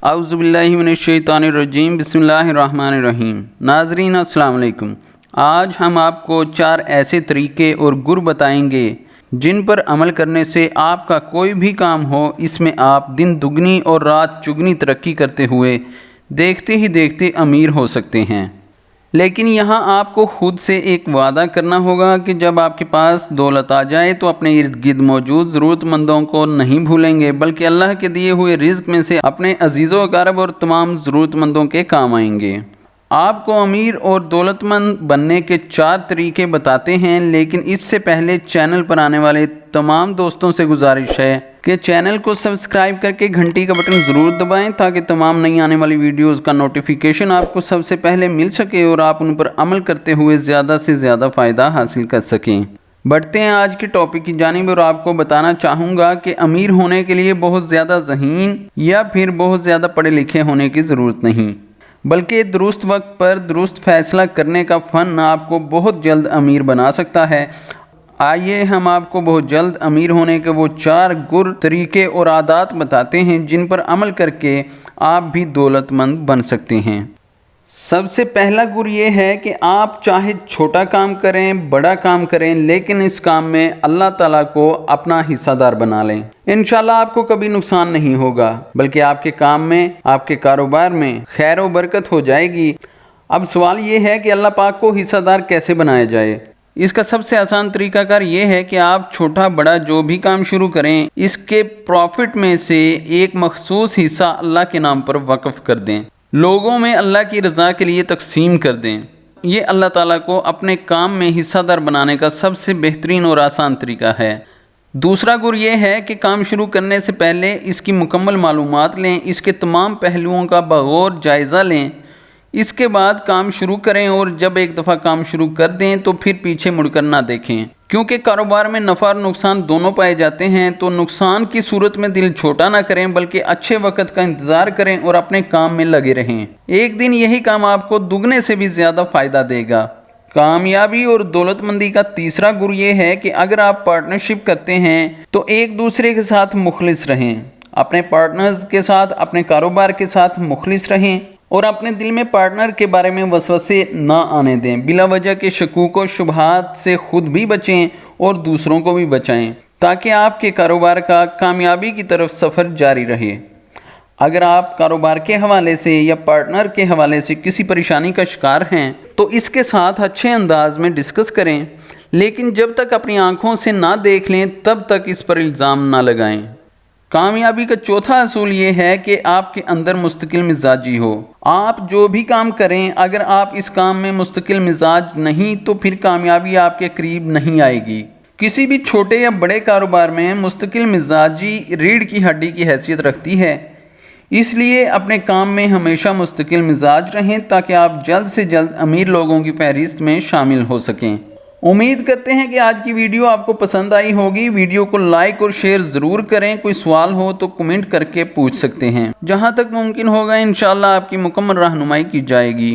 اعوذ باللہ من الشیطان الرجیم، بسم اللہ الرحمن الرحیم۔ ناظرین السلام علیکم۔ آج ہم آپ کو 4 ایسے طریقے اور گر بتائیں گے جن پر عمل کرنے سے آپ کا کوئی بھی کام ہو، اس میں آپ دن دگنی اور رات چگنی ترقی کرتے ہوئے دیکھتے ہی دیکھتے امیر ہو سکتے ہیں۔ لیکن یہاں آپ کو خود سے ایک وعدہ کرنا ہوگا کہ جب آپ کے پاس دولت آ جائے تو اپنے ارد گرد موجود ضرورت مندوں کو نہیں بھولیں گے، بلکہ اللہ کے دیے ہوئے رزق میں سے اپنے عزیز و اقارب اور تمام ضرورت مندوں کے کام آئیں گے۔ آپ کو امیر اور دولت مند بننے کے 4 طریقے بتاتے ہیں، لیکن اس سے پہلے چینل پر آنے والے تمام دوستوں سے گزارش ہے کہ چینل کو سبسکرائب کر کے گھنٹی کا بٹن ضرور دبائیں تاکہ تمام نئی آنے والی ویڈیوز کا نوٹیفیکیشن آپ کو سب سے پہلے مل سکے اور آپ ان پر عمل کرتے ہوئے زیادہ سے زیادہ فائدہ حاصل کر سکیں۔ بڑھتے ہیں آج کے ٹاپک کی جانب، اور آپ کو بتانا چاہوں گا کہ امیر ہونے کے لیے بہت زیادہ ذہین یا پھر بہت زیادہ پڑھے لکھے ہونے کی ضرورت نہیں، بلکہ درست وقت پر درست فیصلہ کرنے کا فن آپ کو بہت جلد امیر بنا سکتا ہے۔ آئیے ہم آپ کو بہت جلد امیر ہونے کے وہ 4 گر، طریقے اور عادات بتاتے ہیں جن پر عمل کر کے آپ بھی دولت مند بن سکتے ہیں۔ سب سے پہلا گر یہ ہے کہ آپ چاہے چھوٹا کام کریں، بڑا کام کریں، لیکن اس کام میں اللہ تعالیٰ کو اپنا حصہ دار بنا لیں۔ انشاءاللہ آپ کو کبھی نقصان نہیں ہوگا، بلکہ آپ کے کام میں، آپ کے کاروبار میں خیر و برکت ہو جائے گی۔ اب سوال یہ ہے کہ اللہ پاک کو حصہ دار کیسے بنایا جائے؟ اس کا سب سے آسان طریقہ کار یہ ہے کہ آپ چھوٹا بڑا جو بھی کام شروع کریں، اس کے پروفٹ میں سے ایک مخصوص حصہ اللہ کے نام پر وقف کر دیں، لوگوں میں اللہ کی رضا کے لیے تقسیم کر دیں۔ یہ اللہ تعالیٰ کو اپنے کام میں حصہ دار بنانے کا سب سے بہترین اور آسان طریقہ ہے۔ دوسرا گر یہ ہے کہ کام شروع کرنے سے پہلے اس کی مکمل معلومات لیں، اس کے تمام پہلوؤں کا بغور جائزہ لیں، اس کے بعد کام شروع کریں، اور جب ایک دفعہ کام شروع کر دیں تو پھر پیچھے مڑ کر نہ دیکھیں، کیونکہ کاروبار میں نفع اور نقصان دونوں پائے جاتے ہیں۔ تو نقصان کی صورت میں دل چھوٹا نہ کریں، بلکہ اچھے وقت کا انتظار کریں اور اپنے کام میں لگے رہیں۔ ایک دن یہی کام آپ کو دگنے سے بھی زیادہ فائدہ دے گا۔ کامیابی اور دولت مندی کا تیسرا گر یہ ہے کہ اگر آپ پارٹنرشپ کرتے ہیں تو ایک دوسرے کے ساتھ مخلص رہیں، اپنے پارٹنرز کے ساتھ، اپنے کاروبار کے ساتھ مخلص رہیں، اور اپنے دل میں پارٹنر کے بارے میں وسوسے نہ آنے دیں۔ بلا وجہ کے شکوک و شبہات سے خود بھی بچیں اور دوسروں کو بھی بچائیں، تاکہ آپ کے کاروبار کا کامیابی کی طرف سفر جاری رہے۔ اگر آپ کاروبار کے حوالے سے یا پارٹنر کے حوالے سے کسی پریشانی کا شکار ہیں تو اس کے ساتھ اچھے انداز میں ڈسکس کریں، لیکن جب تک اپنی آنکھوں سے نہ دیکھ لیں تب تک اس پر الزام نہ لگائیں۔ کامیابی کا چوتھا اصول یہ ہے کہ آپ کے اندر مستقل مزاجی ہو۔ آپ جو بھی کام کریں، اگر آپ اس کام میں مستقل مزاج نہیں تو پھر کامیابی آپ کے قریب نہیں آئے گی۔ کسی بھی چھوٹے یا بڑے کاروبار میں مستقل مزاجی ریڑھ کی ہڈی کی حیثیت رکھتی ہے، اس لیے اپنے کام میں ہمیشہ مستقل مزاج رہیں تاکہ آپ جلد سے جلد امیر لوگوں کی فہرست میں شامل ہو سکیں۔ امید کرتے ہیں کہ آج کی ویڈیو آپ کو پسند آئی ہوگی۔ ویڈیو کو لائک اور شیئر ضرور کریں۔ کوئی سوال ہو تو کمنٹ کر کے پوچھ سکتے ہیں، جہاں تک ممکن ہوگا انشاءاللہ آپ کی مکمل رہنمائی کی جائے گی۔